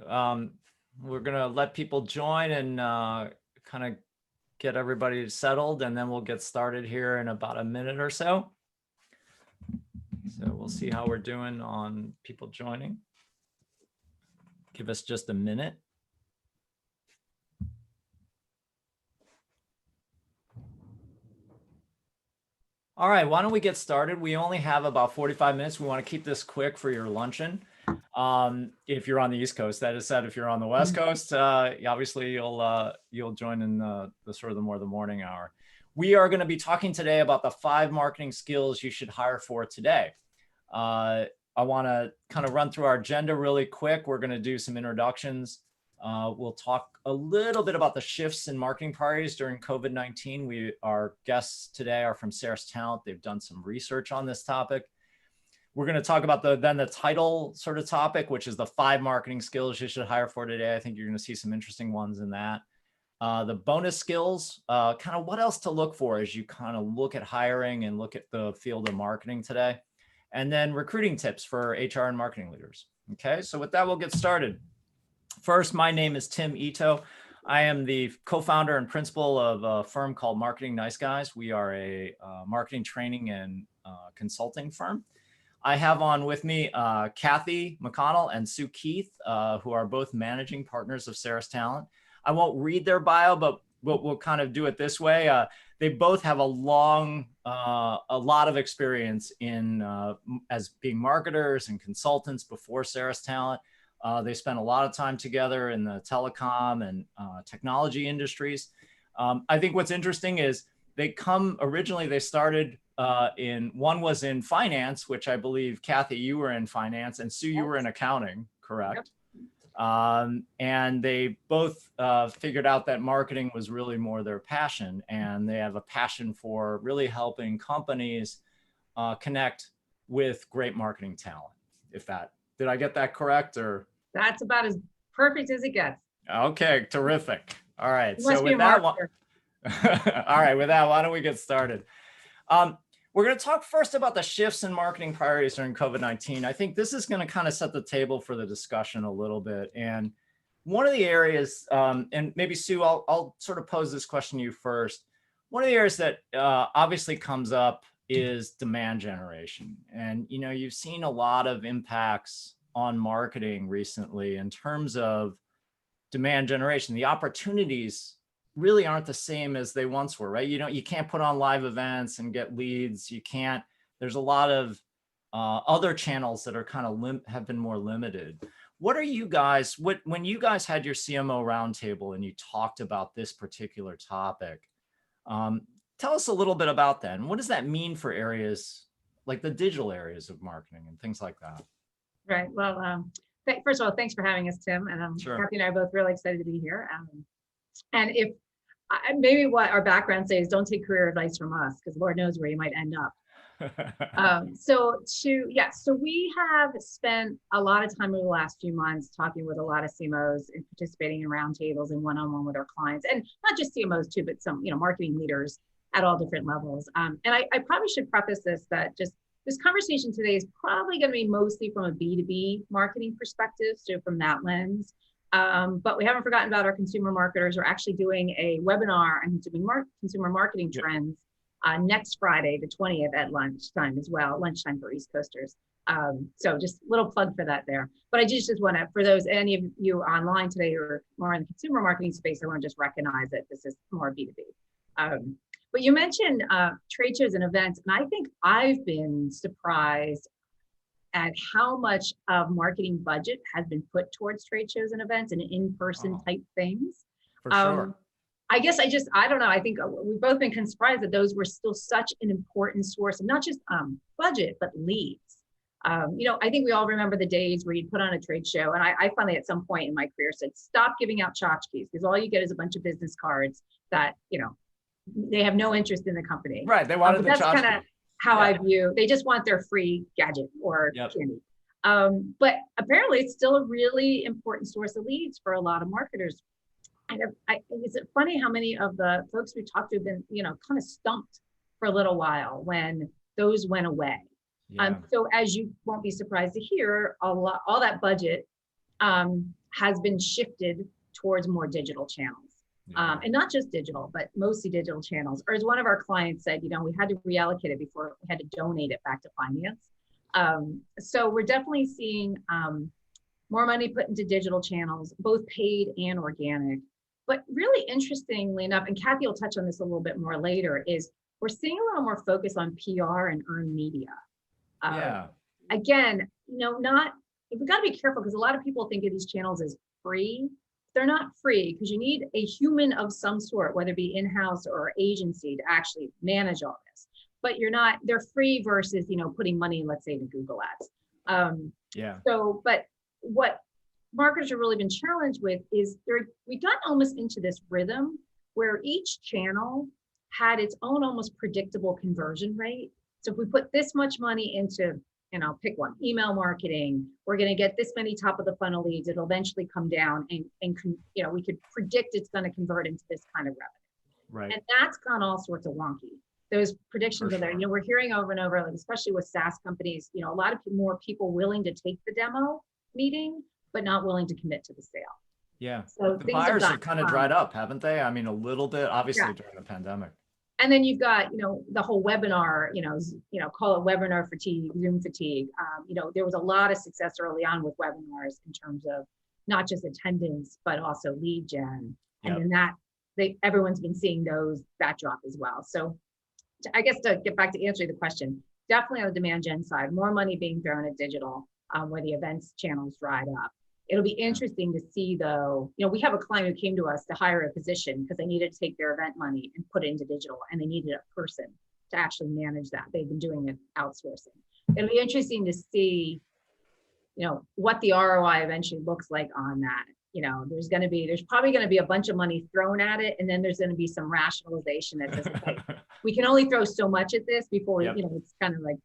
Um, we're gonna let people join and kind of get everybody settled, and then we'll get started here in about a minute or so. So we'll see how we're doing on people joining. Give us just a minute. All right, why don't we get started? We only have about 45 minutes. We want to keep this quick for your luncheon. If you're on the East Coast, that is said, if you're on the West Coast, obviously you'll join in the sort of the morning hour. We are going to be talking today about the 5 marketing skills you should hire for today. I want to kind of run through our agenda really quick. We're going to do some introductions. We'll talk a little bit about the shifts in marketing priorities during COVID-19. Our guests today are from Ceres Talent. They've done some research on this topic. We're going to talk about the title sort of topic, which is the 5 marketing skills you should hire for today. I think you're going to see some interesting ones in that. The bonus skills, kind of what else to look for as you kind of look at hiring and look at the field of marketing today. And then recruiting tips for HR and marketing leaders. Okay, so with that, we'll get started. First, my name is Tim Ito. I am the co-founder and principal of a firm called Marketing Nice Guys. We are a marketing training and consulting firm. I have on with me Kathy McConnell and Sue Keith, who are both managing partners of Ceres Talent. I won't read their bio, but we'll kind of do it this way. They both have a lot of experience in as being marketers and consultants before Ceres Talent. They spent a lot of time together in the telecom and technology industries. I think what's interesting is they started one was in finance, which I believe, Kathy, you were in finance, and Sue, you were in accounting, correct? Yep. And they both figured out that marketing was really more their passion, and they have a passion for really helping companies connect with great marketing talent. Did I get that correct? Or that's about as perfect as it gets. Okay, terrific. All right. So with that one, all right, with that, why don't we get started? We're going to talk first about the shifts in marketing priorities during COVID-19. I think this is going to kind of set the table for the discussion a little bit. And one of the areas, and maybe Sue, I'll sort of pose this question to you first. One of the areas that obviously comes up is demand generation. And, you know, you've seen a lot of impacts on marketing recently in terms of demand generation. The opportunities really aren't the same as they once were, right? You can't put on live events and get leads. There's a lot of other channels that are kind of have been more limited. What are you guys, when you guys had your CMO roundtable and you talked about this particular topic, tell us a little bit about that. And what does that mean for areas like the digital areas of marketing and things like that? Right. Well, first of all, thanks for having us, Tim. And Sure. Kathy and I are both really excited to be here. And if maybe what our background says, don't take career advice from us, because Lord knows where you might end up. So we have spent a lot of time over the last few months talking with a lot of CMOs and participating in roundtables and one-on-one with our clients, and not just CMOs too, but some marketing leaders at all different levels. And I probably should preface this that just this conversation today is probably going to be mostly from a B2B marketing perspective, so from that lens. But we haven't forgotten about our consumer marketers. We're actually doing a webinar on consumer marketing trends next Friday, the 20th at lunchtime as well, lunchtime for East Coasters. So just a little plug for that there. But I just want to, for any of you online today who are more in the consumer marketing space, I want to just recognize that this is more B2B. But you mentioned trade shows and events, and I think I've been surprised at how much of marketing budget has been put towards trade shows and events and in-person type things. For sure. I guess I don't know. I think we've both been surprised that those were still such an important source of not just budget, but leads. I think we all remember the days where you'd put on a trade show. And I finally, at some point in my career, said, stop giving out tchotchkes, because all you get is a bunch of business cards that, they have no interest in the company. Right. They wanted the tchotchke. That's kind of how I view, they just want their free gadget or candy. But apparently it's still a really important source of leads for a lot of marketers. And is it funny how many of the folks we talked to have been, kind of stumped for a little while when those went away. Yeah. So as you won't be surprised to hear, all that budget has been shifted towards more digital channels. And not just digital, but mostly digital channels. Or as one of our clients said, we had to reallocate it before we had to donate it back to finance. So we're definitely seeing more money put into digital channels, both paid and organic. But really interestingly enough, and Kathy will touch on this a little bit more later, is we're seeing a little more focus on PR and earned media. Again, we've got to be careful because a lot of people think of these channels as free. They're not free because you need a human of some sort, whether it be in-house or agency, to actually manage all this. But they're free versus, putting money, let's say, to Google Ads. So, but what marketers have really been challenged with is we've gotten almost into this rhythm where each channel had its own almost predictable conversion rate. So if we put this much money into, and I'll pick one, email marketing, we're going to get this many top of the funnel leads, it'll eventually come down and we could predict it's going to convert into this kind of revenue. Right. And that's gone all sorts of wonky. Those predictions are there. We're hearing over and over, like, especially with SaaS companies, a lot of more people willing to take the demo meeting, but not willing to commit to the sale. Yeah. So the buyers have kind of dried up, haven't they? I mean, a little bit, obviously, during the pandemic. And then you've got, the whole webinar, call it webinar fatigue, Zoom fatigue. There was a lot of success early on with webinars in terms of not just attendance, but also lead gen. And then everyone's been seeing that drop as well. So I guess to get back to answering the question, definitely on the demand gen side, more money being thrown at digital where the events channels dried up. It'll be interesting to see, though, we have a client who came to us to hire a position because they needed to take their event money and put it into digital, and they needed a person to actually manage that. They've been doing it outsourcing. It'll be interesting to see, what the ROI eventually looks like on that. There's probably going to be a bunch of money thrown at it, and then there's going to be some rationalization that says, okay, we can only throw so much at this before, it's kind of like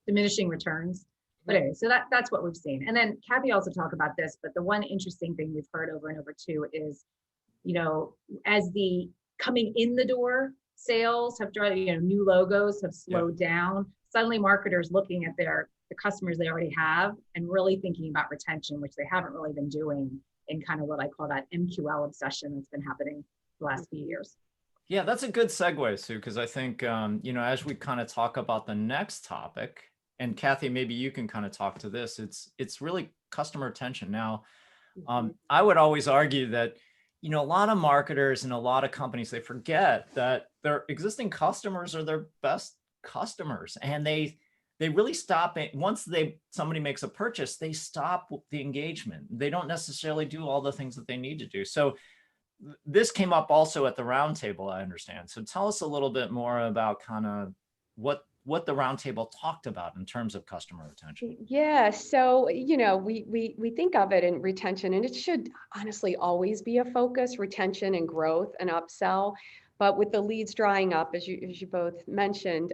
diminishing returns. But anyway, so that's what we've seen. And then Kathy also talked about this, but the one interesting thing we've heard over and over too is, as the coming in the door sales have dried, new logos have slowed down, suddenly marketers looking at the customers they already have and really thinking about retention, which they haven't really been doing in kind of what I call that MQL obsession that's been happening the last few years. Yeah, that's a good segue, Sue, because I think, as we kind of talk about the next topic, and Kathy, maybe you can kind of talk to this. It's really customer retention. Now, I would always argue that, a lot of marketers and a lot of companies, they forget that their existing customers are their best customers, and they really stop it once somebody makes a purchase. They stop the engagement. They don't necessarily do all the things that they need to do. So this came up also at the roundtable, I understand. So tell us a little bit more about kind of what the roundtable talked about in terms of customer retention. Yeah, so we think of it in retention, and it should honestly always be a focus: retention and growth and upsell. But with the leads drying up, as you both mentioned,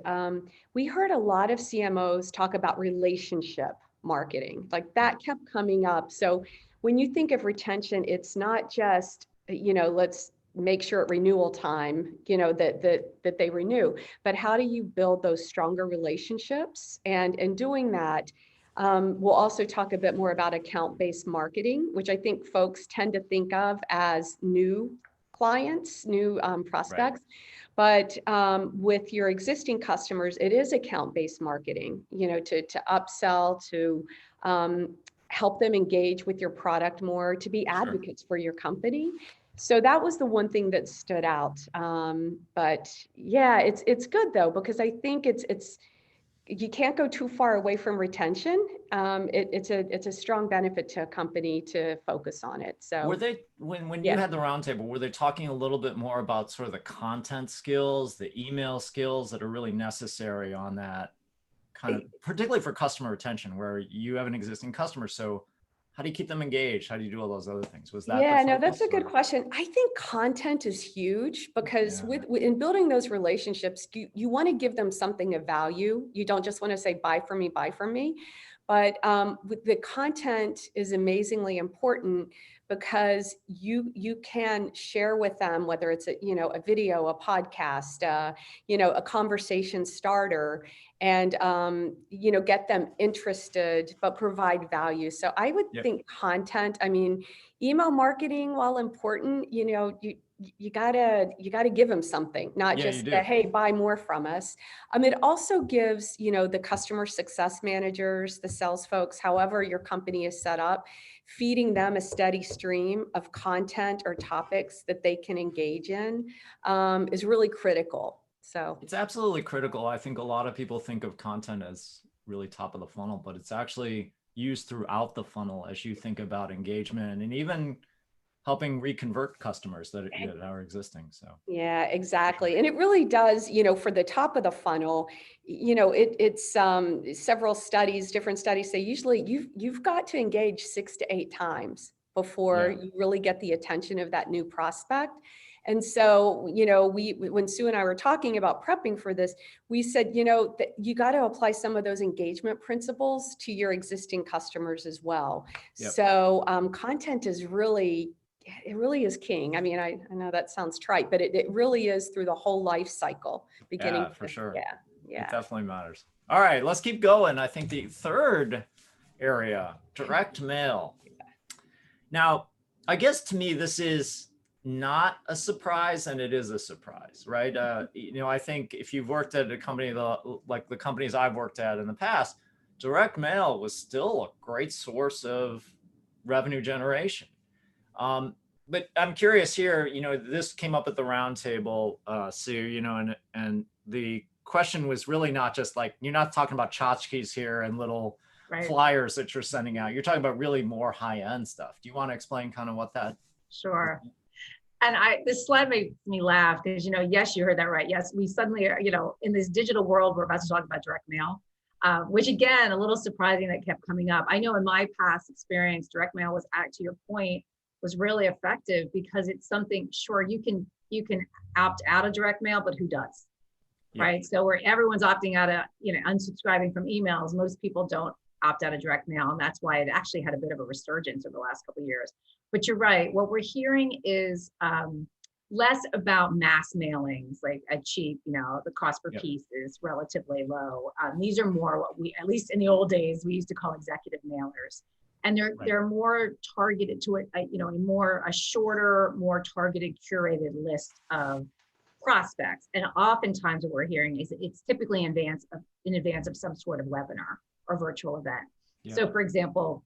we heard a lot of CMOs talk about relationship marketing. Like, that kept coming up. So when you think of retention, it's not just let's make sure at renewal time, that they renew, but how do you build those stronger relationships? And in doing that, we'll also talk a bit more about account-based marketing, which I think folks tend to think of as new clients, new prospects. Right. But with your existing customers, it is account-based marketing, to upsell, to help them engage with your product more, to be advocates for your company. So that was the one thing that stood out. But yeah, it's good though, because I think it's you can't go too far away from retention. It's a strong benefit to a company to focus on it. So were they, when you had the roundtable, were they talking a little bit more about sort of the content skills, the email skills that are really necessary on that kind of, particularly for customer retention, where you have an existing customer? So how do you keep them engaged? How do you do all those other things? Was that no, that's a good question. I think content is huge because in building those relationships, you want to give them something of value. You don't just want to say, buy from me, But with the content is amazingly important because you can share with them, whether it's a video, a podcast, a conversation starter, and get them interested, but provide value. So I would think content. I mean, email marketing, while important, you gotta give them something, not just that, hey, buy more from us. It also gives, the customer success managers, the sales folks, however your company is set up, feeding them a steady stream of content or topics that they can engage in is really critical. So it's absolutely critical. I think a lot of people think of content as really top of the funnel, but it's actually used throughout the funnel as you think about engagement and even helping reconvert customers that are existing. So yeah, exactly. And it really does, for the top of the funnel, it's several studies, different studies say usually you've got to engage 6 to 8 times before you really get the attention of that new prospect. And so, when Sue and I were talking about prepping for this, we said, that you got to apply some of those engagement principles to your existing customers as well. So content is really is king. I mean, I know that sounds trite, but it really is through the whole life cycle, beginning for sure. Yeah. It definitely matters. All right, let's keep going. I think the third area, direct mail. Now, I guess to me, this is not a surprise, and it is a surprise, right? I think if you've worked at a company like the companies I've worked at in the past, direct mail was still a great source of revenue generation. But I'm curious here, this came up at the roundtable, Sue, and the question was really not just like, you're not talking about tchotchkes here and little flyers that you're sending out. You're talking about really more high-end stuff. Do you want to explain kind of what that? Sure. And this slide made me laugh because, yes, you heard that right. Yes, we suddenly are, in this digital world, we're about to talk about direct mail, which again, a little surprising that kept coming up. I know in my past experience, direct mail was, to your point, was really effective because it's something, sure, you can opt out of direct mail, but who does? Right? So where everyone's opting out of, unsubscribing from emails, most people don't opt out of direct mail. And that's why it actually had a bit of a resurgence over the last couple of years. But you're right. What we're hearing is less about mass mailings, like a cheap, the cost per piece is relatively low. These are more what we, at least in the old days, we used to call executive mailers. And they're more targeted to a shorter, more targeted, curated list of prospects. And oftentimes what we're hearing is it's typically in advance of some sort of webinar or virtual event. So for example,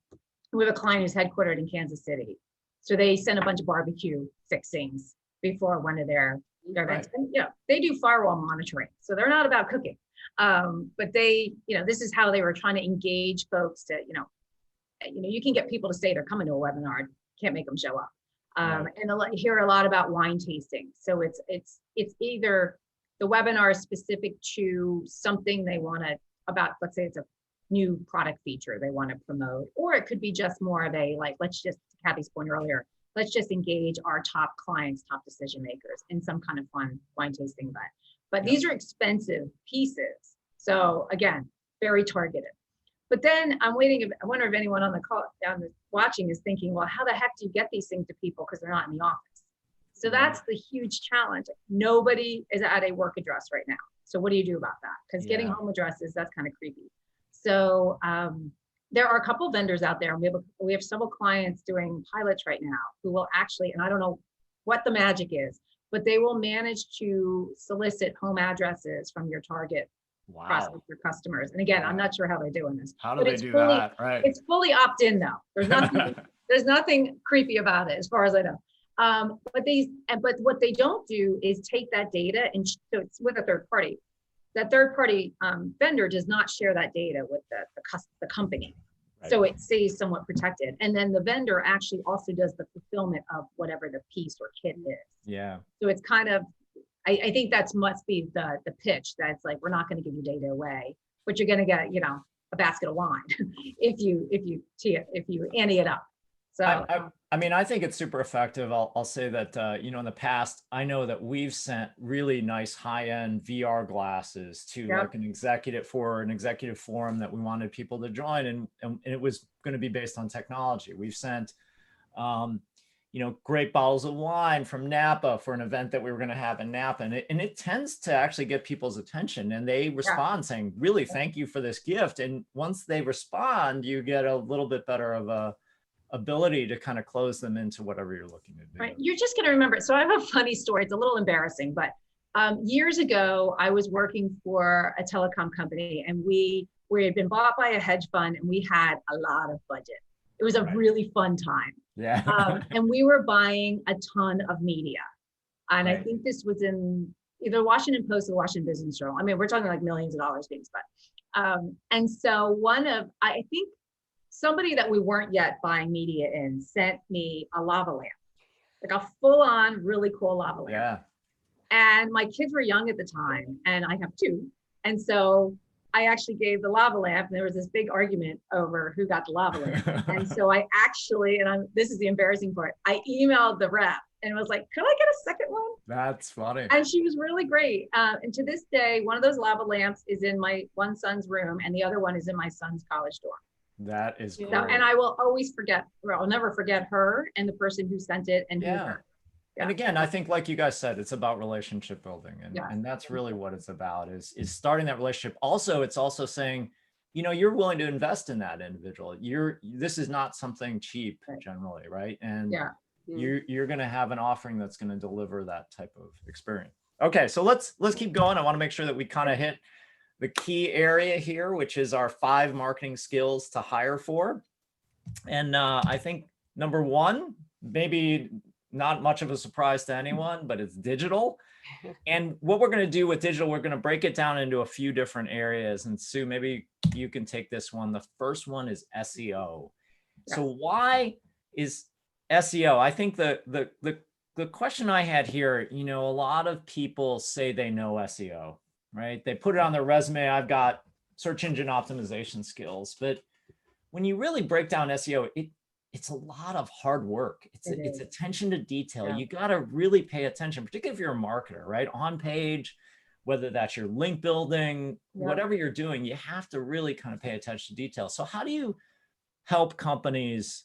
we have a client who's headquartered in Kansas City. So they send a bunch of barbecue fixings before one of their events. And, they do firewall monitoring. So they're not about cooking. But they, this is how they were trying to engage folks to, you can get people to say they're coming to a webinar, can't make them show up. And you hear a lot about wine tasting. So it's either the webinar is specific to something they want to, let's say it's a new product feature they want to promote, or it could be just more of a, let's just, to Kathy's point earlier, let's just engage our top clients, top decision makers in some kind of fun wine tasting event. But these are expensive pieces. So again, very targeted. But then I wonder if anyone on the call watching is thinking, well, how the heck do you get these things to people because they're not in the office? So that's the huge challenge. Nobody is at a work address right now. So what do you do about that? Because getting home addresses, that's kind of creepy. So there are a couple of vendors out there. We have several clients doing pilots right now who will actually, and I don't know what the magic is, but they will manage to solicit home addresses from your target prospects or customers. And again, I'm not sure how they're doing this. How do they do that? Right. It's fully opt-in though. There's nothing creepy about it as far as I know. But what they don't do is take that data, and so it's with a third party. That third party vendor does not share that data with the company. Right. So it stays somewhat protected. And then the vendor actually also does the fulfillment of whatever the piece or kit is. Yeah. So it's kind of, I think that must be the pitch, that's like, we're not going to give your data away, but you're going to get, a basket of wine if you ante it up. So I mean, I think it's super effective. I'll say that, you know, in the past, I know that we've sent really nice high-end VR glasses to Yep. like an executive forum that we wanted people to join, and it was going to be based on technology. We've sent, you know, great bottles of wine from Napa for an event that we were going to have in Napa, and it tends to actually get people's attention, and they respond saying, "Really, thank you for this gift." And once they respond, you get a little bit better of a ability to kind of close them into whatever you're looking to do. right, you're just going to remember it. So I have a funny story. It's a little embarrassing, but years ago, I was working for a telecom company, and we had been bought by a hedge fund, and we had a lot of budget. It was a really fun time. Yeah. And we were buying a ton of media. And I Right. think this was in either Washington Post or Washington Business Journal. I mean, we're talking like millions of dollars being spent. And so I think somebody that we weren't yet buying media in sent me a lava lamp, like a full on, really cool lava lamp. Yeah. And my kids were young at the time, and I have two. And so I actually gave the lava lamp, and there was this big argument over who got the lava lamp. And so I actually, this is the embarrassing part, I emailed the rep and was like, could I get a second one? That's funny. And she was really great. And to this day, one of those lava lamps is in my one son's room, and the other one is in my son's college dorm. That is So, great. and I will always forget, or I'll never forget her and the person who sent it and who her. And again, I think like you guys said, it's about relationship building, and that's really what it's about is starting that relationship. Also, it's also saying, you know, you're willing to invest in that individual. This is not something cheap generally, right? And you're going to have an offering that's going to deliver that type of experience. Okay, so let's keep going. I want to make sure that we kind of hit the key area here, which is our 5 marketing skills to hire for. And I think number 1, maybe not much of a surprise to anyone, but it's digital. And what we're going to do with digital, we're going to break it down into a few different areas. And Sue, maybe you can take this one. The first one is SEO. So why is SEO? I think the question I had here, you know, a lot of people say they know SEO, right? They put it on their resume. I've got search engine optimization skills, but when you really break down SEO, it's a lot of hard work. It's attention to detail. You got to really pay attention, particularly if you're a marketer, right? On page, whether that's your link building, whatever you're doing, you have to really kind of pay attention to detail. So how do you help companies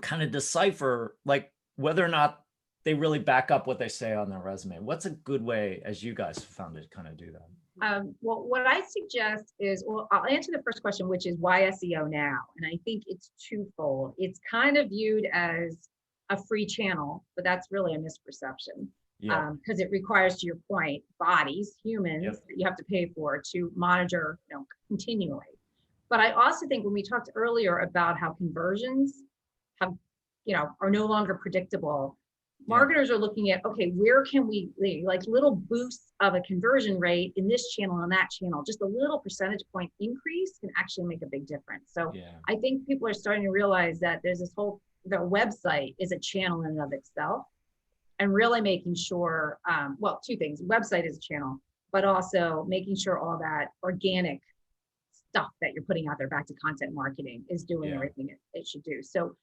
kind of decipher like whether or not they really back up what they say on their resume? What's a good way, as you guys found to kind of do that? Well, what I suggest is, well, I'll answer the first question, which is why SEO now? And I think it's twofold. It's kind of viewed as a free channel, but that's really a misperception because it requires, to your point, bodies, humans that you have to pay for to monitor, you know, continually. But I also think when we talked earlier about how conversions have, you know, are no longer predictable, marketers are looking at, okay, where can we, like little boosts of a conversion rate in this channel and that channel, just a little percentage point increase can actually make a big difference. So I think people are starting to realize that there's this whole, the website is a channel in and of itself, and really making sure, well, 2 things, website is a channel, but also making sure all that organic stuff that you're putting out there, back to content marketing, is doing everything it should do. So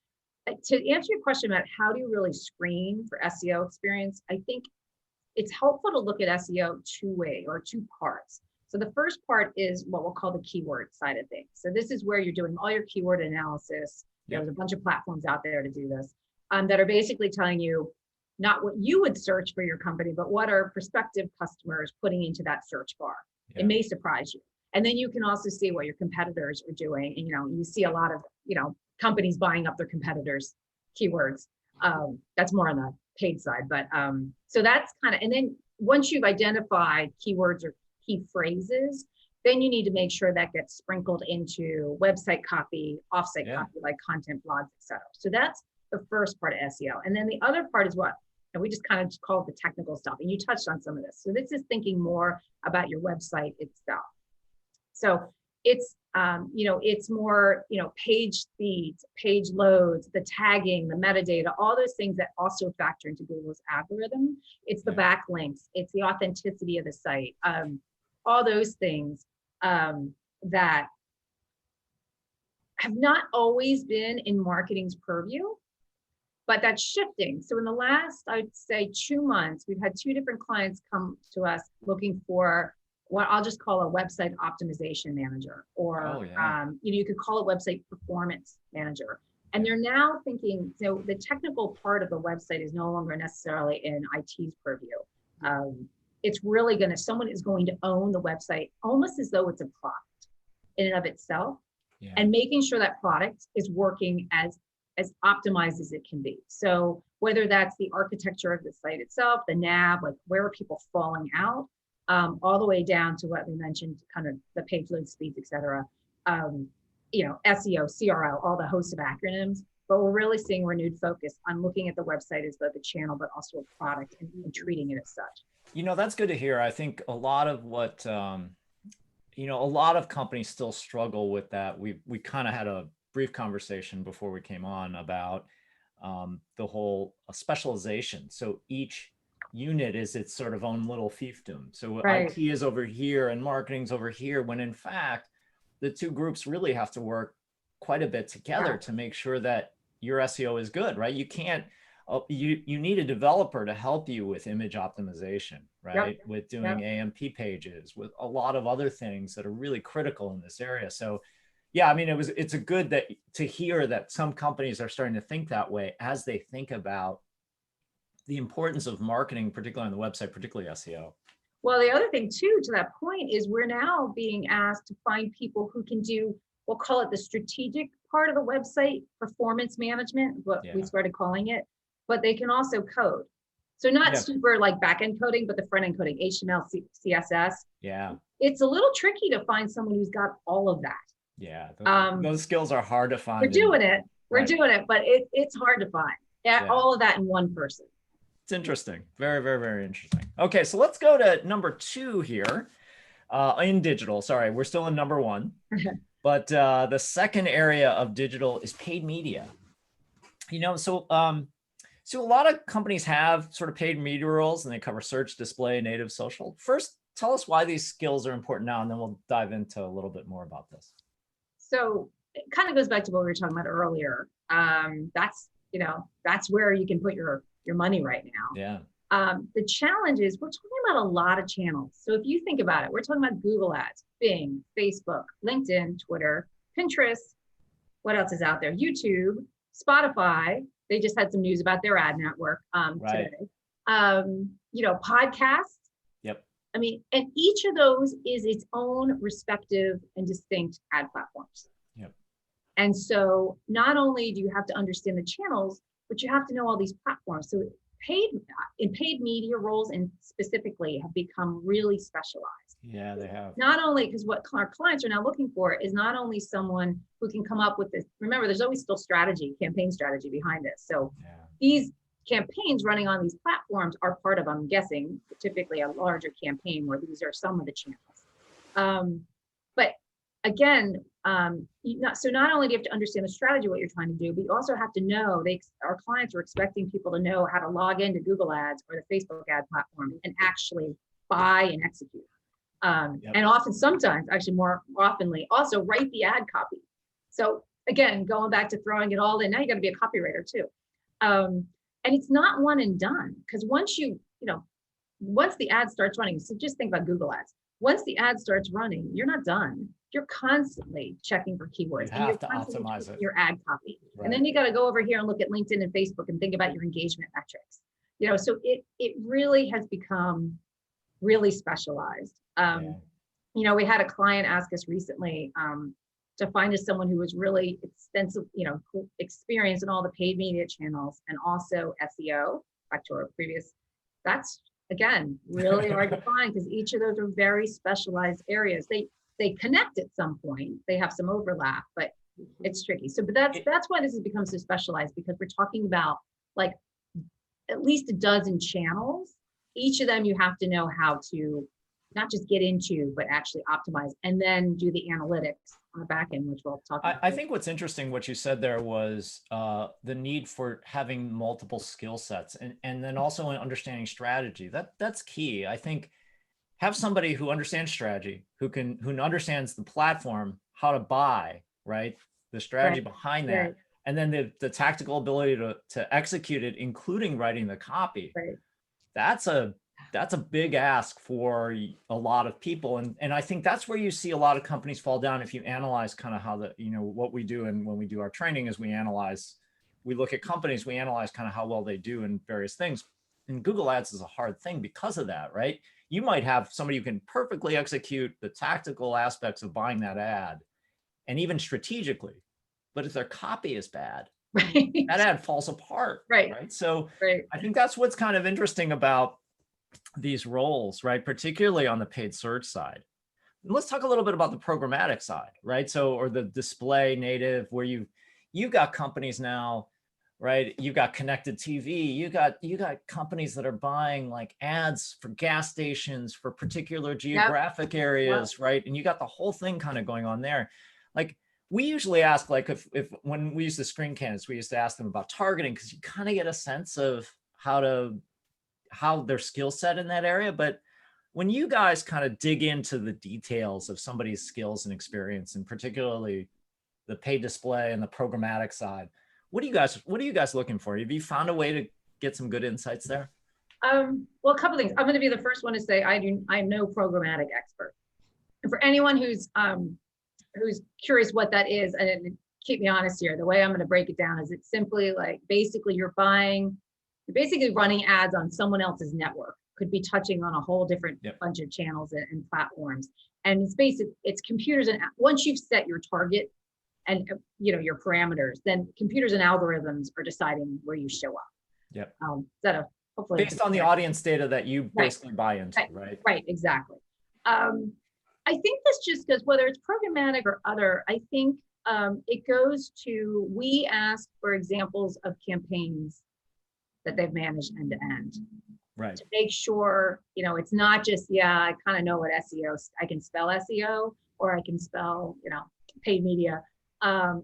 to answer your question about how do you really screen for SEO experience, I think it's helpful to look at SEO 2 parts. So the first part is what we'll call the keyword side of things. So this is where you're doing all your keyword analysis. There's a bunch of platforms out there to do this that are basically telling you not what you would search for your company, but what are prospective customers putting into that search bar. It may surprise you. And then you can also see what your competitors are doing. And, you know, you see a lot of, you know, companies buying up their competitors' keywords. That's more on the paid side, but so that's kind of, and then once you've identified keywords or key phrases, then you need to make sure that gets sprinkled into website copy, offsite copy, like content blogs, etc. So that's the first part of SEO. And then the other part is what, and we just kind of call it the technical stuff. And you touched on some of this. So this is thinking more about your website itself. So it's, you know, it's more, you know, page speeds, page loads, the tagging, the metadata, all those things that also factor into Google's algorithm. It's the backlinks, it's the authenticity of the site, all those things that have not always been in marketing's purview, but that's shifting. So in the last, I'd say 2 months, we've had 2 different clients come to us looking for what I'll just call a website optimization manager, or you could call it website performance manager. And they're now thinking, so the technical part of the website is no longer necessarily in IT's purview. It's really someone is going to own the website almost as though it's a product in and of itself, and making sure that product is working as optimized as it can be. So whether that's the architecture of the site itself, the nav, like where are people falling out, all the way down to what we mentioned, kind of the page load speeds, et cetera. SEO, CRO, all the host of acronyms, but we're really seeing renewed focus on looking at the website as both a channel, but also a product, and treating it as such. That's good to hear. I think a lot of what, a lot of companies still struggle with that. We kind of had a brief conversation before we came on about the whole specialization. So each unit is its sort of own little fiefdom. So IT is over here and marketing's over here, when in fact, the 2 groups really have to work quite a bit together to make sure that your SEO is good, right? You can't, you need a developer to help you with image optimization, right? With doing AMP pages, with a lot of other things that are really critical in this area. So yeah, I mean, it's a good to hear that some companies are starting to think that way as they think about the importance of marketing, particularly on the website, particularly SEO. Well, the other thing too, to that point, is we're now being asked to find people who can do, we'll call it the strategic part of the website, performance management, what we started calling it, but they can also code. So not super like back-end coding, but the front-end coding, HTML, CSS. Yeah. It's a little tricky to find someone who's got all of that. Yeah, those skills are hard to find. We're doing it, but it's hard to find all of that in one person. It's interesting. Very, very, very interesting. Okay, so let's go to number 2 here in digital. Sorry, we're still in number 1. But the second area of digital is paid media. So a lot of companies have sort of paid media roles, and they cover search, display, native, social. First, tell us why these skills are important now, and then we'll dive into a little bit more about this. So it kind of goes back to what we were talking about earlier. That's where you can put your money right now. Yeah. The challenge is we're talking about a lot of channels. So if you think about it, we're talking about Google Ads, Bing, Facebook, LinkedIn, Twitter, Pinterest. What else is out there? YouTube, Spotify. They just had some news about their ad network today. Podcasts. Yep. I mean, and each of those is its own respective and distinct ad platforms. Yep. And so not only do you have to understand the channels, but you have to know all these platforms. So paid media roles, and specifically, have become really specialized. Yeah, they have. Not only because what our clients are now looking for is not only someone who can come up with this. Remember, there's always still campaign strategy behind this. So these campaigns running on these platforms are part of, I'm guessing, typically a larger campaign where these are some of the channels. But again, so not only do you have to understand the strategy, what you're trying to do, but you also have to know, our clients are expecting people to know how to log into Google Ads or the Facebook ad platform and actually buy and execute. And sometimes more oftenly, also write the ad copy. So again, going back to throwing it all in, now you got to be a copywriter too. And it's not one and done, because once the ad starts running, so just think about Google Ads. Once the ad starts running, you're not done. You're constantly checking for keywords. You have to optimize it. Your ad copy. Right. And then you got to go over here and look at LinkedIn and Facebook and think about your engagement metrics. So it really has become really specialized. We had a client ask us recently to find us someone who was really extensive, experience in all the paid media channels and also SEO, back to our previous. That's, again, really hard to find, because each of those are very specialized areas. They connect at some point. They have some overlap, but it's tricky. So, but that's why this has become so specialized, because we're talking about like at least a dozen channels. Each of them you have to know how to not just get into, but actually optimize, and then do the analytics on the back end, which we'll talk about. I think what's interesting, what you said there, was the need for having multiple skill sets, and then also understanding strategy. That's key. I think have somebody who understands strategy, who understands the platform, how to buy, right? the strategy Right, behind that, right. and then the tactical ability to execute it, including writing the copy. Right. That's a big ask for a lot of people. And I think that's where you see a lot of companies fall down. If you analyze kind of how what we do, and when we do our training is we look at companies, we analyze kind of how well they do in various things. And Google Ads is a hard thing because of that, right? You might have somebody who can perfectly execute the tactical aspects of buying that ad, and even strategically, but if their copy is bad, Right. that ad falls apart. Right. So Right. I think that's what's kind of interesting about these roles, right? Particularly on the paid search side. And let's talk a little bit about the programmatic side, right? So, or the display native, where you've got companies now, right? You've got connected TV. You got companies that are buying like ads for gas stations for particular geographic areas, right? And you got the whole thing kind of going on there. Like, we usually ask, like, if when we used to screen candidates, we used to ask them about targeting, because you kind of get a sense of how their skill set in that area. But when you guys kind of dig into the details of somebody's skills and experience, and particularly the paid display and the programmatic side, what are you guys looking for? Have you found a way to get some good insights there? Well, a couple things. I'm going to be the first one to say I'm no programmatic expert. And for anyone who's curious what that is, and keep me honest here, the way I'm going to break it down is it's simply like, basically you're basically running ads on someone else's network. Could be touching on a whole different bunch of channels and platforms. And it's computers, and once you've set your target and your parameters, then computers and algorithms are deciding where you show up. Yep. Hopefully based on the audience data that you basically buy into, right? Right, exactly. I think this just goes, whether it's programmatic or other, I think it goes to, we ask for examples of campaigns that they've managed end to end. Right. To make sure, it's not just, I kind of know what SEO, I can spell SEO, or I can spell, paid media.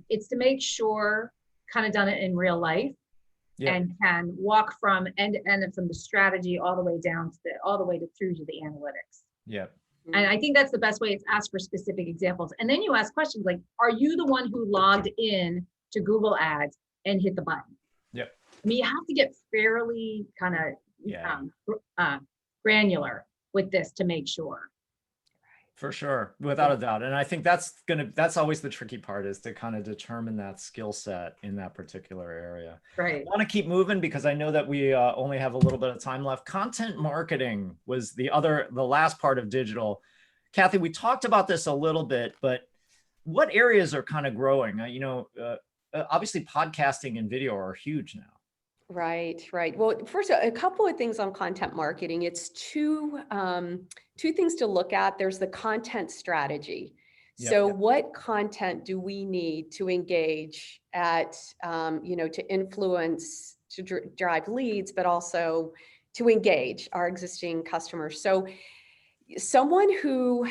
It's to make sure, kind of done it in real life, and can walk from end to end, and from the strategy all the way down to through to the analytics. Yeah. And I think that's the best way. It's ask for specific examples. And then you ask questions like, are you the one who logged in to Google Ads and hit the button? Yep. I mean, you have to get fairly kind of granular with this to make sure. For sure, without a doubt. And I think that's always the tricky part, is to kind of determine that skill set in that particular area. Right. I want to keep moving because I know that we only have a little bit of time left. Content marketing was the last part of digital. Kathy, we talked about this a little bit, but what areas are kind of growing? Obviously podcasting and video are huge now. Right. Well, first, a couple of things on content marketing. It's two things to look at. There's the content strategy. So what content do we need to engage at, to influence, to drive leads, but also to engage our existing customers? So someone who,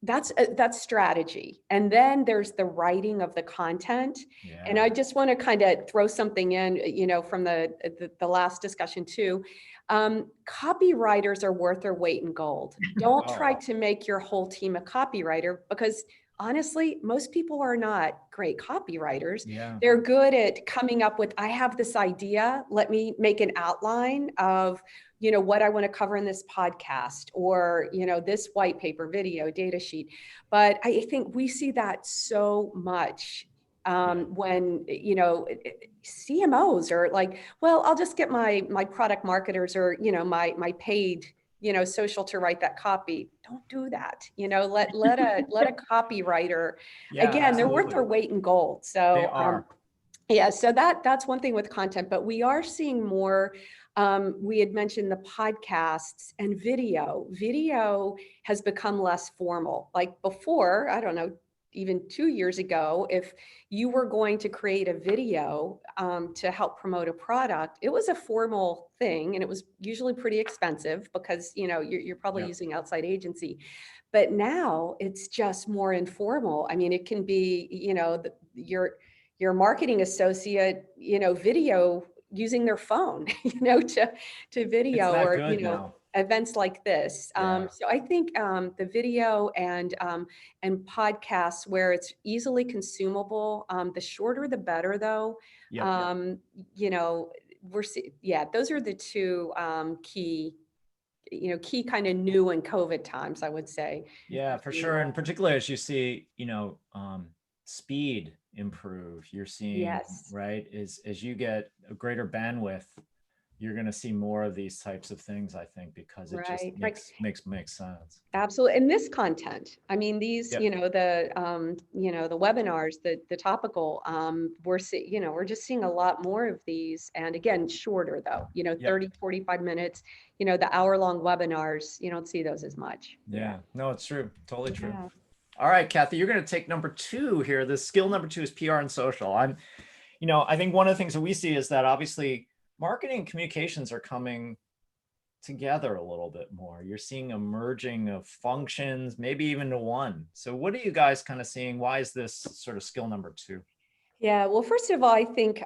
that's strategy. And then there's the writing of the content. Yeah. And I just want to kind of throw something in, from the last discussion too. Copywriters are worth their weight in gold. Don't try to make your whole team a copywriter, because honestly, most people are not great copywriters. Yeah. They're good at coming up with, I have this idea, let me make an outline of, what I want to cover in this podcast, or, this white paper, video, data sheet. But I think we see that so much when, CMOs are like, well, I'll just get my product marketers, or, my paid, social to write that copy. Don't do that. Let a copywriter, again, they're worth their weight in gold. So they are. So that's one thing with content, but we are seeing more. We had mentioned the podcasts and video. Video has become less formal. Like before, I don't know, even 2 years ago, if you were going to create a video to help promote a product, it was a formal thing, and it was usually pretty expensive because you're probably using outside agency. But now it's just more informal. I mean, it can be your marketing associate, video using their phone, to video, it's that or good now. events like this. Yeah. So I think the video and podcasts where it's easily consumable, the shorter the better though. Yep. You know, those are the two key, key kind of new in COVID times, I would say. Yeah, for sure. And particularly as you see, speed improve, you're seeing, Yes. right, as you get a greater bandwidth, you're going to see more of these types of things, I think, because it just Right. makes sense. Absolutely. And this content, I mean, these, Yep. the webinars, the topical, we're just seeing a lot more of these. And again, shorter though, Yep. 30, 45 minutes, the hour-long webinars, you don't see those as much. Yeah, no, it's true. Totally true. Yeah. All right, Kathy, you're going to take number 2 here. The skill number 2 is PR and social. I think one of the things that we see is that obviously marketing and communications are coming together a little bit more. You're seeing a merging of functions, maybe even to one. So what are you guys kind of seeing? Why is this sort of skill number 2? Yeah, well, first of all, I think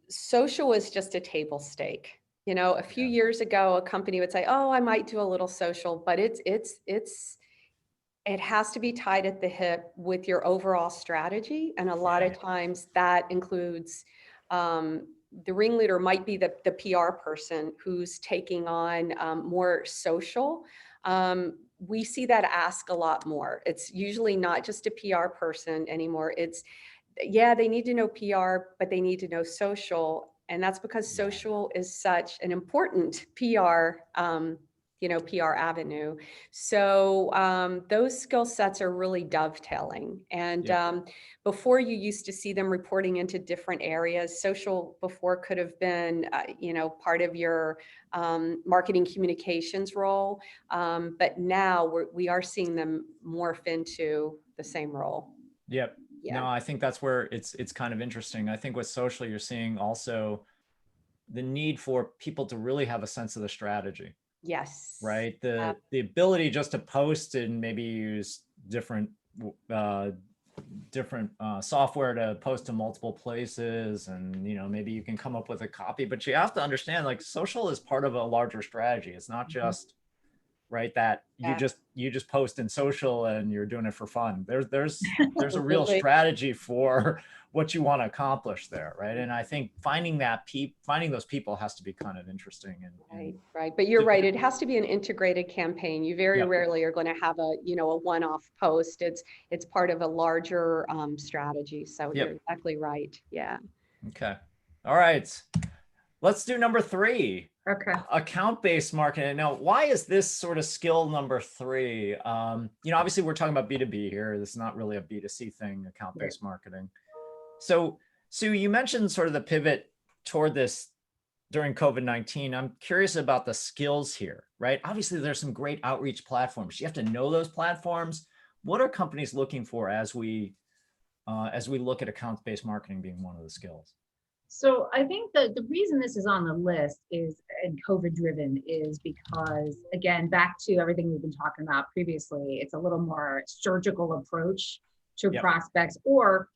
social is just a table stake. A few years ago, a company would say, "Oh, I might do a little social," but it has to be tied at the hip with your overall strategy. And a lot of times that includes the ringleader might be the PR person who's taking on more social. We see that ask a lot more. It's usually not just a PR person anymore. They need to know PR, but they need to know social. And that's because social is such an important PR PR avenue. So those skill sets are really dovetailing. And before, you used to see them reporting into different areas. Social before could have been, part of your marketing communications role. But now we are seeing them morph into the same role. Yep. Yeah. No, I think that's where it's kind of interesting. I think with social, you're seeing also the need for people to really have a sense of the strategy. Yes. Right. The ability just to post and maybe use different software to post to multiple places, and maybe you can come up with a copy, but you have to understand, like, social is part of a larger strategy. It's not just right that you just post in social and you're doing it for fun. There's a real strategy for what you want to accomplish there, right? And I think finding those people has to be kind of interesting. Right. But you're right. It has to be an integrated campaign. You very rarely are going to have a one-off post. It's part of a larger strategy. So you're exactly right. Yeah. Okay. All right. Let's do number 3. Okay. Account-based marketing. Now, why is this sort of skill number 3? Obviously we're talking about B2B here. This is not really a B2C thing, account-based marketing. So you mentioned sort of the pivot toward this during COVID-19. I'm curious about the skills here, right? Obviously there's some great outreach platforms. You have to know those platforms. What are companies looking for as we look at account-based marketing being one of the skills? So I think the reason this is on the list is, and COVID driven, is because, again, back to everything we've been talking about previously, it's a little more surgical approach to prospects, or,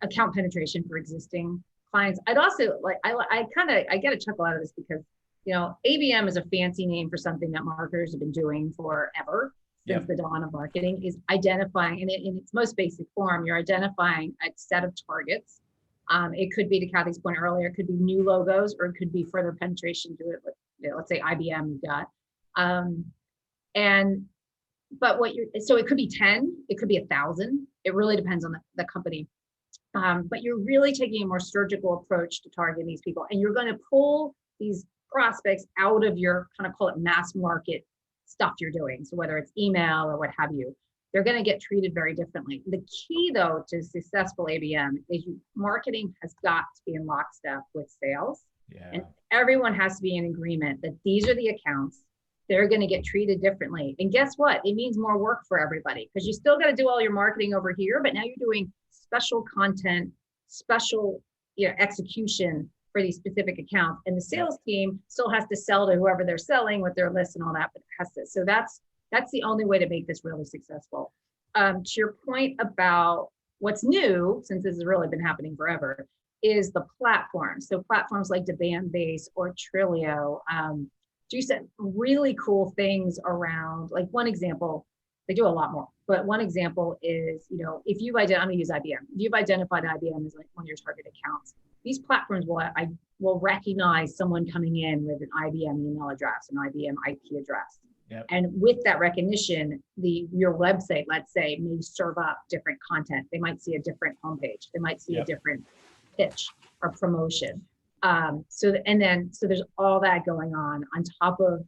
account penetration for existing clients. I'd also I get a chuckle out of this because, ABM is a fancy name for something that marketers have been doing forever, since the dawn of marketing, is identifying, and in its most basic form, you're identifying a set of targets. It could be, to Kathy's point earlier, it could be new logos, or it could be further penetration to it. Let's say IBM you've got. So it could be 10, it could be 1,000. It really depends on the company. But you're really taking a more surgical approach to targeting these people. And you're going to pull these prospects out of your, kind of call it, mass market stuff you're doing. So whether it's email or what have you, they're going to get treated very differently. The key, though, to successful ABM is marketing has got to be in lockstep with sales. And everyone has to be in agreement that these are the accounts. They're going to get treated differently. And guess what? It means more work for everybody, because you still got to do all your marketing over here, but now you're doing special content, special execution for these specific accounts. And the sales team still has to sell to whoever they're selling with their list and all that, but it has to. So that's the only way to make this really successful. To your point about what's new, since this has really been happening forever, is the platform. So platforms like Demandbase or Twilio, do some really cool things around, like one example, they do a lot more, but one example is, you know, if you've identified, I'm gonna use IBM. If you've identified IBM as like one of your target accounts, these platforms will recognize someone coming in with an IBM email address, an IBM IP address. Yep. And with that recognition, your website, let's say, may serve up different content. They might see a different homepage. They might see a different pitch or promotion. So there's all that going on top of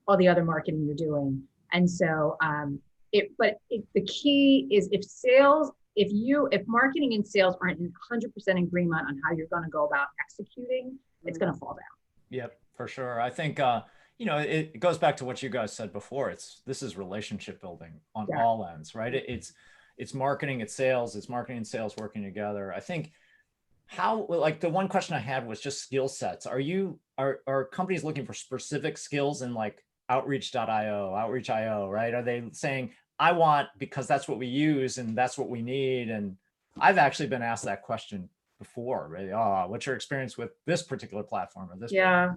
all the other marketing you're doing. And so the key is if marketing and sales aren't in 100% agreement on how you're going to go about executing, it's going to fall down. Yep, for sure. I think, you know, it goes back to what you guys said before. This is relationship building on all ends, right? It's marketing, it's sales, it's marketing and sales working together. I think like the one question I had was just skill sets. Are companies looking for specific skills in like outreach.io, right? Are they saying, I want, because that's what we use and that's what we need? And I've actually been asked that question before, right? Oh, what's your experience with this particular platform or this? Yeah.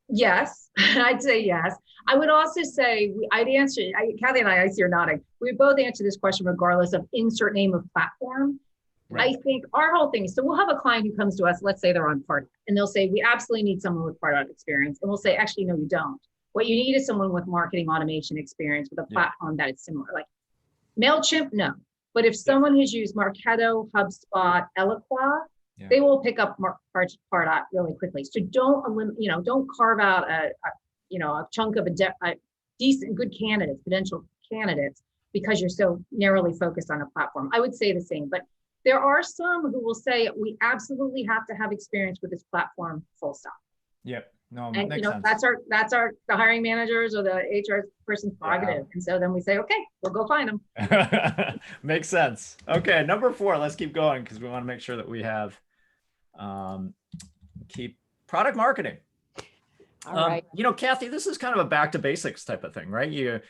Yes, I'd say yes. I would also say, Kathy and I see you're nodding. We both answer this question regardless of insert name of platform. Right. I think our whole thing is, so we'll have a client who comes to us, let's say they're on Pardot, and they'll say, we absolutely need someone with Pardot experience. And we'll say, actually, no, you don't. What you need is someone with marketing automation experience with a platform that is similar. Like MailChimp, no. But if someone has used Marketo, HubSpot, Eloqua, they will pick up Pardot really quickly. So don't carve out a chunk of a decent, good candidates, potential candidates, because you're so narrowly focused on a platform. I would say the same, but there are some who will say, we absolutely have to have experience with this platform, full stop. Yep. No, and makes sense. that's the hiring managers or the HR person's prerogative. And so then we say, okay, we'll go find them. Makes sense. Okay, number 4, let's keep going because we want to make sure that we have keep product marketing. All right. You know, Kathy, this is kind of a back to basics type of thing, right? You're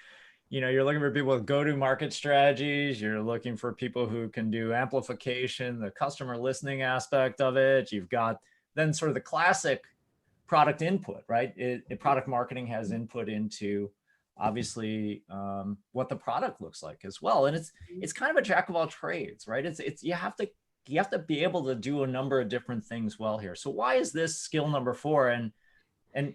looking for people with go-to-market strategies. You're looking for people who can do amplification, the customer listening aspect of it. You've got then sort of the classic product input, right? Product marketing has input into obviously what the product looks like as well. And it's kind of a jack of all trades, right? You have to be able to do a number of different things well here. So why is this skill number 4? And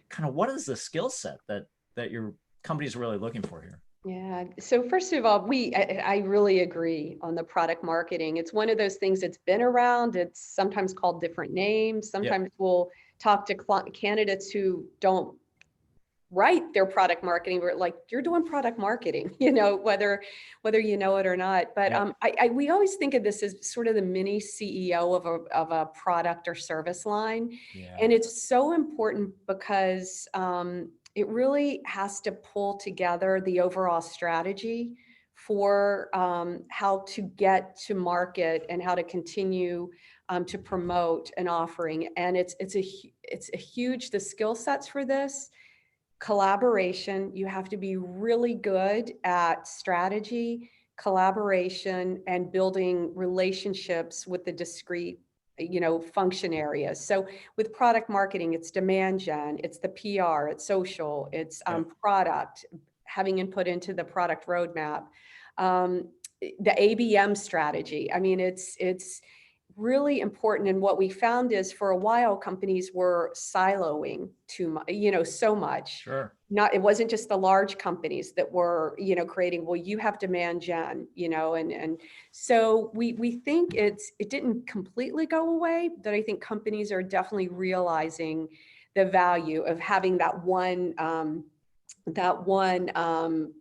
kind of what is the skill set that your company's really looking for here? Yeah. So first of all, I really agree on the product marketing. It's one of those things that's been around. It's sometimes called different names. Sometimes we'll talk to candidates who don't write their product marketing. We're like, you're doing product marketing, whether you know it or not. But we always think of this as sort of the mini CEO of a product or service line. Yeah. And it's so important because it really has to pull together the overall strategy for how to get to market and how to continue to promote an offering. And it's a huge, the skill sets for this, collaboration. You have to be really good at strategy, collaboration, and building relationships with the discrete function areas. So with product marketing, it's demand gen, it's the PR, it's social, it's product, having input into the product roadmap, the ABM strategy. I mean, it's really important. And what we found is for a while, companies were siloing too much, so much. Sure. It wasn't just the large companies that were, creating, well, you have demand gen, and so we think it didn't completely go away, but I think companies are definitely realizing the value of having that one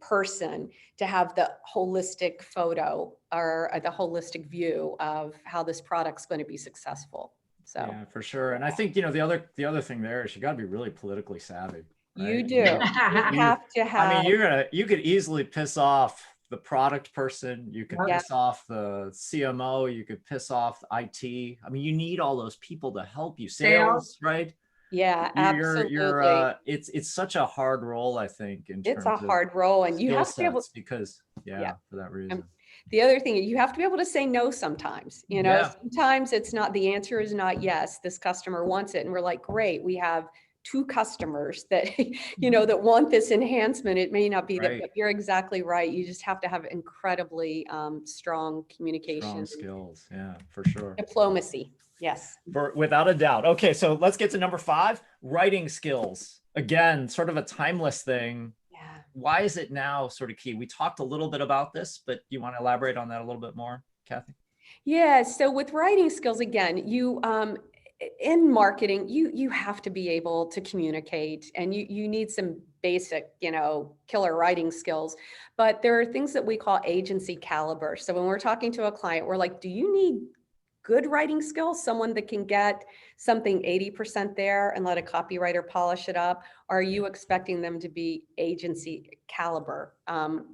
person to have the holistic photo or the holistic view of how this product's going to be successful. So yeah, for sure. And I think, the other thing there is you got to be really politically savvy. Right? You do. You have to have. I mean, you could easily piss off the product person. You could piss off the CMO. You could piss off IT. I mean, you need all those people to help you. Sales, right? Yeah, absolutely. It's such a hard role, I think. It's a hard role, and you have to be able because for that reason. The other thing, you have to be able to say no sometimes. Sometimes it's not, the answer is not yes. This customer wants it, and we're like, great, we have two customers that, you know, that want this enhancement, it may not be that, Right. but you're exactly right. You just have to have incredibly strong communication, Strong skills. Yeah, for sure. diplomacy. Yes. Without a doubt. Okay, so let's get to number 5, writing skills. Again, sort of a timeless thing. Yeah. Why is it now sort of key? We talked a little bit about this, but you want to elaborate on that a little bit more, Kathy? Yeah. So with writing skills, again, you in marketing, you have to be able to communicate, and you need some basic, you know, killer writing skills. But there are things that we call agency caliber. So when we're talking to a client, we're like, do you need good writing skills, someone that can get something 80% there and let a copywriter polish it up? Or are you expecting them to be agency caliber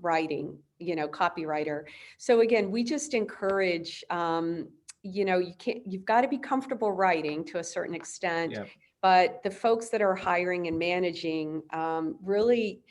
writing, you know, copywriter? So again, we just encourage, you know, you've got to be comfortable writing to a certain extent, Yep. but the folks that are hiring and managing really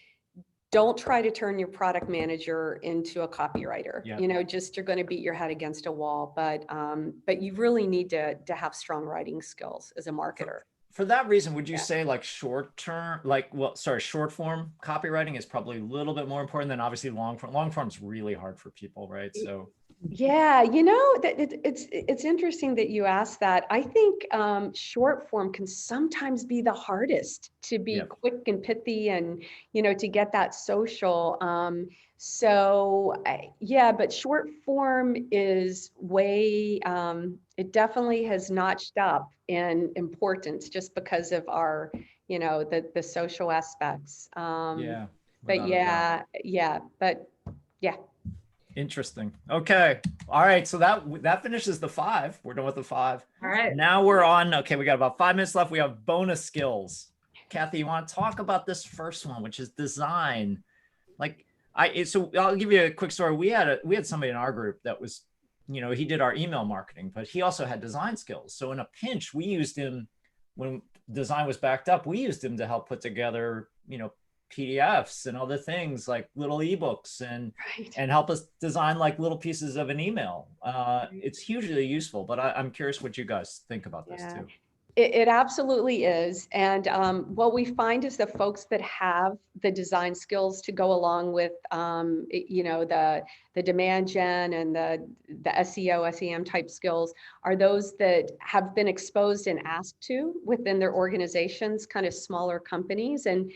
don't try to turn your product manager into a copywriter. Yep. You know, just you're going to beat your head against a wall. But you really need to have strong writing skills as a marketer. For that reason, would you say like short form copywriting is probably a little bit more important than obviously long form? Long form is really hard for people, right? So yeah, you know, that it's interesting that you asked that. I think short form can sometimes be the hardest to be quick and pithy, and, you know, to get that social. Yeah, but short form is way, it definitely has notched up in importance just because of our, you know, the social aspects. yeah. But yeah. Interesting. Okay. All right. So that finishes the 5. We're done with the 5. All right. Now we're on. Okay. We got about 5 minutes left. We have bonus skills. Kathy, you want to talk about this first one, which is design? So I'll give you a quick story. We had somebody in our group that was, you know, he did our email marketing, but he also had design skills. So in a pinch, we used him when design was backed up. We used him to help put together, you know, PDFs and other things like little ebooks and help us design like little pieces of an email. It's hugely useful, but I'm curious what you guys think about this too. It absolutely is. And what we find is the folks that have the design skills to go along with, you know, the demand gen and the SEO, SEM type skills are those that have been exposed and asked to within their organizations, kind of smaller companies. And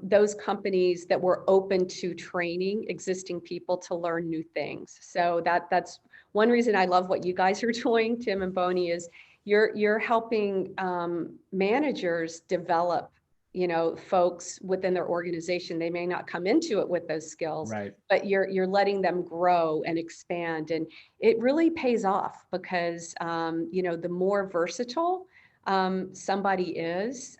those companies that were open to training existing people to learn new things. So that's one reason I love what you guys are doing, Tim and Bonnie, is you're helping managers develop, you know, folks within their organization. They may not come into it with those skills, right, but you're letting them grow and expand, and it really pays off because you know, the more versatile somebody is,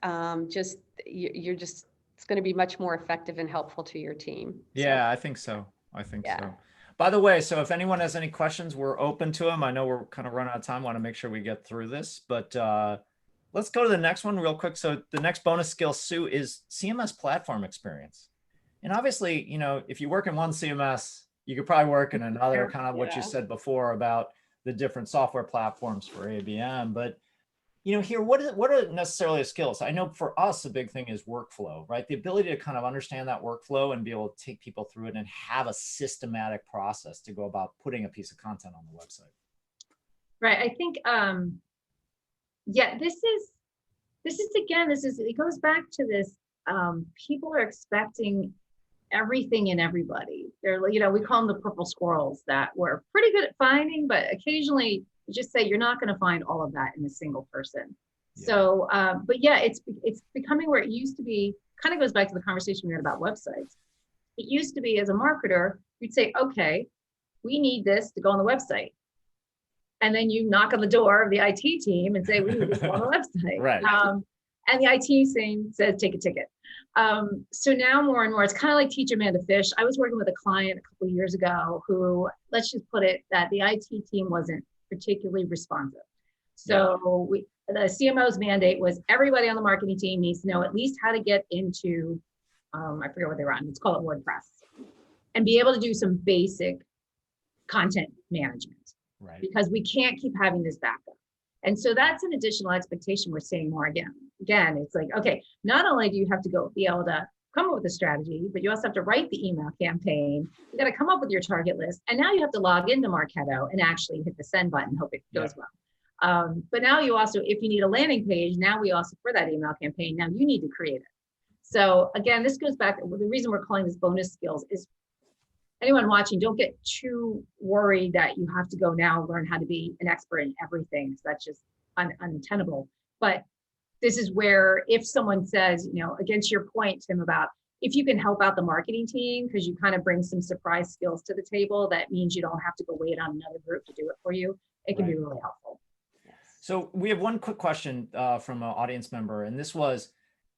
you're just, it's going to be much more effective and helpful to your team. Yeah, I think so. So. By the way, so if anyone has any questions, we're open to them. I know we're kind of running out of time. Want to make sure we get through this, but let's go to the next one real quick. So the next bonus skill, Sue, is CMS platform experience. And obviously, you know, if you work in one CMS, you could probably work in another, kind of what you said before about the different software platforms for ABM. But you know, here, what are necessarily the skills? I know for us, a big thing is workflow, right? The ability to kind of understand that workflow and be able to take people through it and have a systematic process to go about putting a piece of content on the website. Right. I think, yeah, it goes back to this, people are expecting everything and everybody. They're, you know, we call them the purple squirrels that we're pretty good at finding, but occasionally you just say you're not going to find all of that in a single person. Yeah. So, but yeah, it's becoming where it used to be. Kind of goes back to the conversation we had about websites. It used to be, as a marketer, you'd say, okay, we need this to go on the website. And then you knock on the door of the IT team and say, we need this to go on the website. Right. And the IT team says, take a ticket. So now more and more, it's kind of like teach a man to fish. I was working with a client a couple of years ago who, let's just put it, that the IT team wasn't particularly responsive. So the CMO's mandate was everybody on the marketing team needs to know at least how to get into, I forget what they were on, let's call it WordPress, and be able to do some basic content management. Right. Because we can't keep having this backup. And so that's an additional expectation we're seeing more again. again, it's like, okay, not only do you have to go be able to come up with a strategy, but you also have to write the email campaign. You got to come up with your target list. And now you have to log into Marketo and actually hit the send button, hope it goes well. But now you also, if you need a landing page, now we also, for that email campaign, now you need to create it. So again, this goes back, the reason we're calling this bonus skills is anyone watching, don't get too worried that you have to go now learn how to be an expert in everything, because that's just untenable. But this is where, if someone says, you know, against your point, Tim, about if you can help out the marketing team because you kind of bring some surprise skills to the table, that means you don't have to go wait on another group to do it for you. It can be really helpful. So we have one quick question from an audience member, and this was,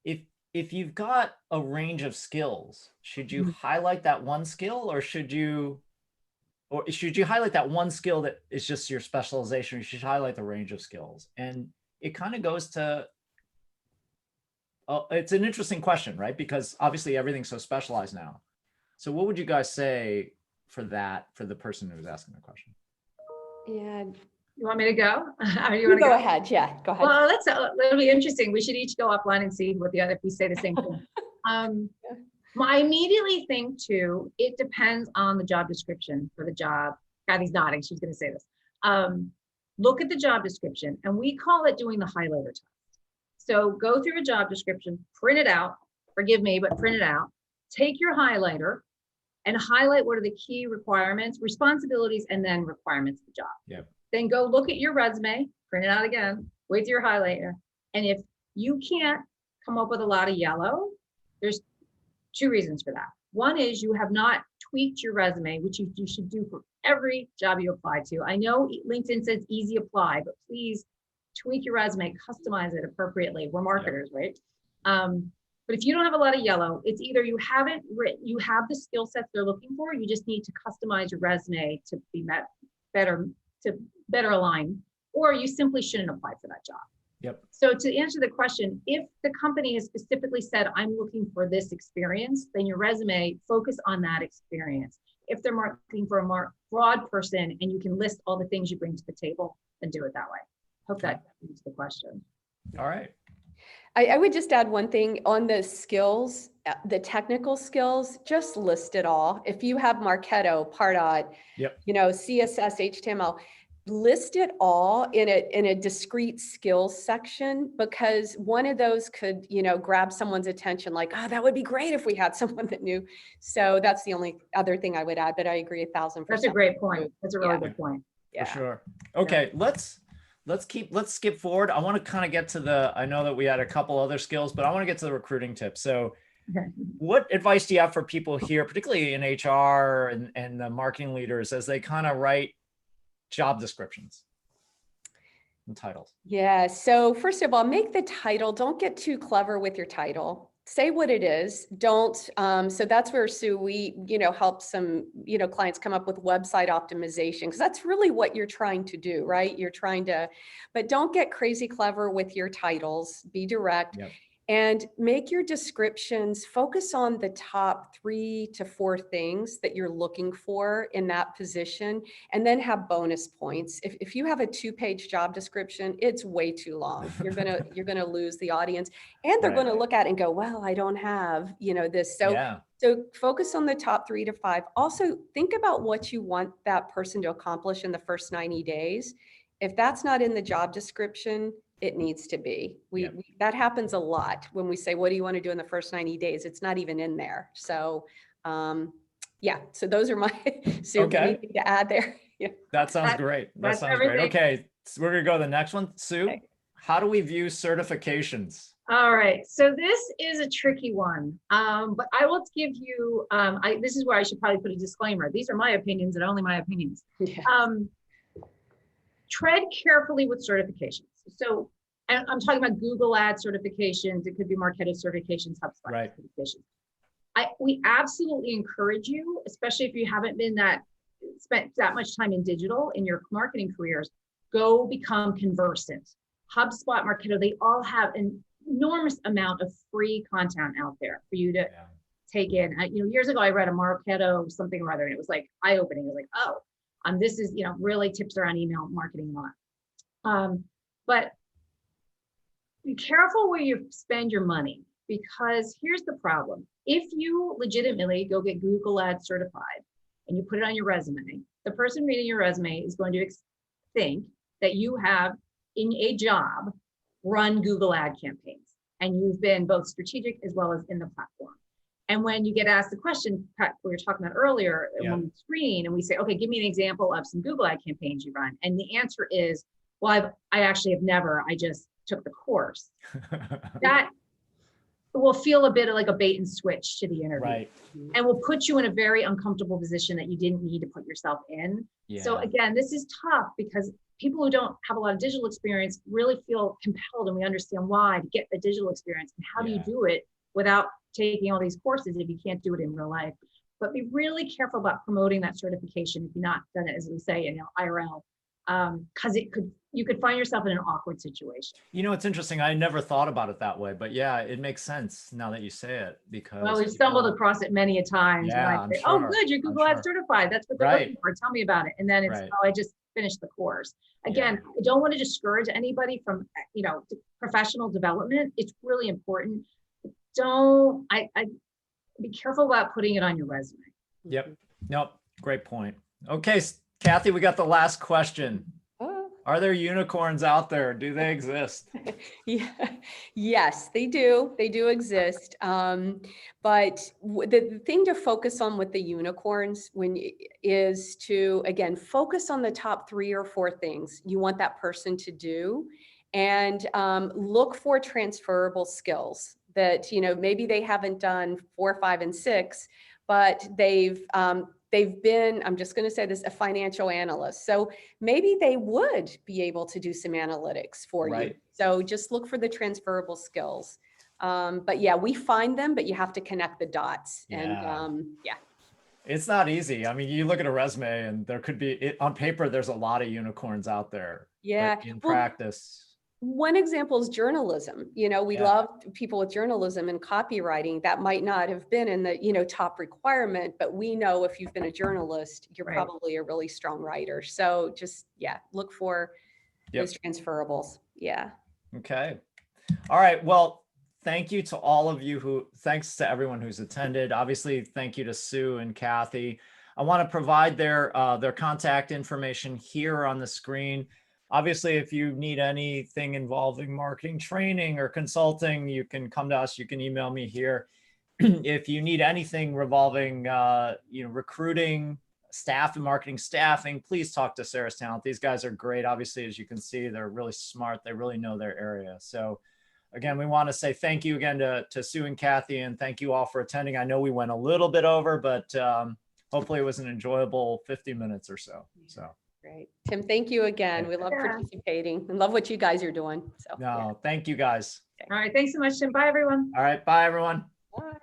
if you've got a range of skills, should you highlight that one skill, or should you highlight that one skill that is just your specialization? You should highlight the range of skills. And it kind of goes to, it's an interesting question, right? Because obviously everything's so specialized now. So what would you guys say for that, for the person who was asking the question? Yeah. You want me to go? You want to go ahead. Yeah, go ahead. Well, it'll be interesting. We should each go offline and see what the other, if we say the same thing. I immediately think too, it depends on the job description for the job. Kathy's nodding, she's going to say this. Look at the job description, and we call it doing the highlighter test. So go through a job description, print it out, forgive me, but print it out, take your highlighter and highlight what are the key requirements, responsibilities, and then requirements of the job. Yep. Then go look at your resume, print it out again with your highlighter. And if you can't come up with a lot of yellow, there's two reasons for that. One is you have not tweaked your resume, which you should do for every job you apply to. I know LinkedIn says easy apply, but please tweak your resume, customize it appropriately. We're marketers, right? But if you don't have a lot of yellow, it's either you haven't written, you have the skill sets they're looking for, you just need to customize your resume to be better align, or you simply shouldn't apply for that job. Yep. So to answer the question, if the company has specifically said, I'm looking for this experience, then your resume, focus on that experience. If they're looking for a more broad person and you can list all the things you bring to the table, then do it that way. Hope that answers the question. All right. I would just add one thing on the skills, the technical skills, just list it all. If you have Marketo, Pardot, yep, you know, CSS, HTML, list it all in a discrete skills section, because one of those could, you know, grab someone's attention, like, oh, that would be great if we had someone that knew. So that's the only other thing I would add, but I agree 1,000%. That's a great point. That's a really good point. Yeah. For sure. Okay, let's skip forward. I want to kind of get to I know that we had a couple other skills, but I want to get to the recruiting tips. So what advice do you have for people here, particularly in HR and the marketing leaders, as they kind of write job descriptions and titles? Yeah. So first of all, make the title, don't get too clever with your title. Say what it is. Don't. So that's where, Sue, we, you know, help some, you know, clients come up with website optimization, because that's really what you're trying to do, right? You're trying to, but don't get crazy clever with your titles. Be direct. Yep. And make your descriptions focus on the top 3 to 4 things that you're looking for in that position, and then have bonus points. If you have a 2-page job description, it's way too long. You're gonna lose the audience, and they're going to look at it and go, well, I don't have, you know, this. So So focus on the top 3 to 5. Also think about what you want that person to accomplish in the first 90 days. If that's not in the job description, it needs to be. That happens a lot when we say, what do you want to do in the first 90 days? It's not even in there. So yeah, so those are my, Sue, anything to add there? Yeah. That sounds great. That sounds great. Okay, so we're gonna go to the next one. Sue, how do we view certifications? All right, so this is a tricky one, but I will give you, this is where I should probably put a disclaimer. These are my opinions and only my opinions. Yes. Tread carefully with certifications. So I'm talking about Google Ads certifications. It could be Marketo certifications, HubSpot certifications. We absolutely encourage you, especially if you haven't been spent that much time in digital in your marketing careers, go become conversant. HubSpot, Marketo, they all have an enormous amount of free content out there for you to take in. You know, years ago, I read a Marketo something or other, and it was like eye-opening. It was like, oh, this is, you know, really tips around email marketing and all that. But be careful where you spend your money, because here's the problem. If you legitimately go get Google Ads certified and you put it on your resume, the person reading your resume is going to think that you have in a job run Google ad campaigns, and you've been both strategic as well as in the platform. And when you get asked the question, Pat, we were talking about earlier, when we screen and we say, okay, give me an example of some Google ad campaigns you run. And the answer is, well, I actually have never, I just took the course. That will feel a bit like a bait and switch to the interview. Right. And will put you in a very uncomfortable position that you didn't need to put yourself in. Yeah. So again, this is tough because people who don't have a lot of digital experience really feel compelled, and we understand why, to get the digital experience. And how do you do it without taking all these courses if you can't do it in real life? But be really careful about promoting that certification if you're not done it, as we say, in IRL, because you could find yourself in an awkward situation. You know, it's interesting. I never thought about it that way, but yeah, it makes sense now that you say it, because Well, we've stumbled across it many a time. Yeah, and I say, I'm oh, sure. good, you're Google Ads certified. That's what they're looking for. Tell me about it. And then it's, oh, I just finished the course. Again, I don't want to discourage anybody from, professional development. It's really important. Don't, I be careful about putting it on your resume. Yep. Nope. Great point. Okay, Kathy, we got the last question. Are there unicorns out there? Do they exist? Yeah. Yes, they do. They do exist. But the thing to focus on with the unicorns is to, again, focus on the top 3 or 4 things you want that person to do, and look for transferable skills that, maybe they haven't done 4, 5, and 6, but they've been, I'm just going to say this, a financial analyst. So maybe they would be able to do some analytics for you. So just look for the transferable skills. But yeah, we find them, but you have to connect the dots. And it's not easy. I mean, you look at a resume and there could be, on paper, there's a lot of unicorns out there. Yeah. But in practice. One example is journalism. We love people with journalism and copywriting. That might not have been in the, top requirement, but we know if you've been a journalist, you're probably a really strong writer. So just, look for those transferables. Yeah. Okay. All right. Well, thank you to all of you thanks to everyone who's attended. Obviously, thank you to Sue and Kathy. I want to provide their contact information here on the screen. Obviously, if you need anything involving marketing training or consulting, you can come to us. You can email me here. If you need anything revolving, recruiting, staff and marketing staffing, please talk to Ceres Talent. These guys are great. Obviously, as you can see, they're really smart. They really know their area. So again, we want to say thank you again to Sue and Kathy, and thank you all for attending. I know we went a little bit over, but hopefully it was an enjoyable 50 minutes or so. Great. Tim, thank you again. We love participating and love what you guys are doing. So thank you guys. All right. Thanks so much, Tim. Bye, everyone. All right. Bye, everyone. Bye.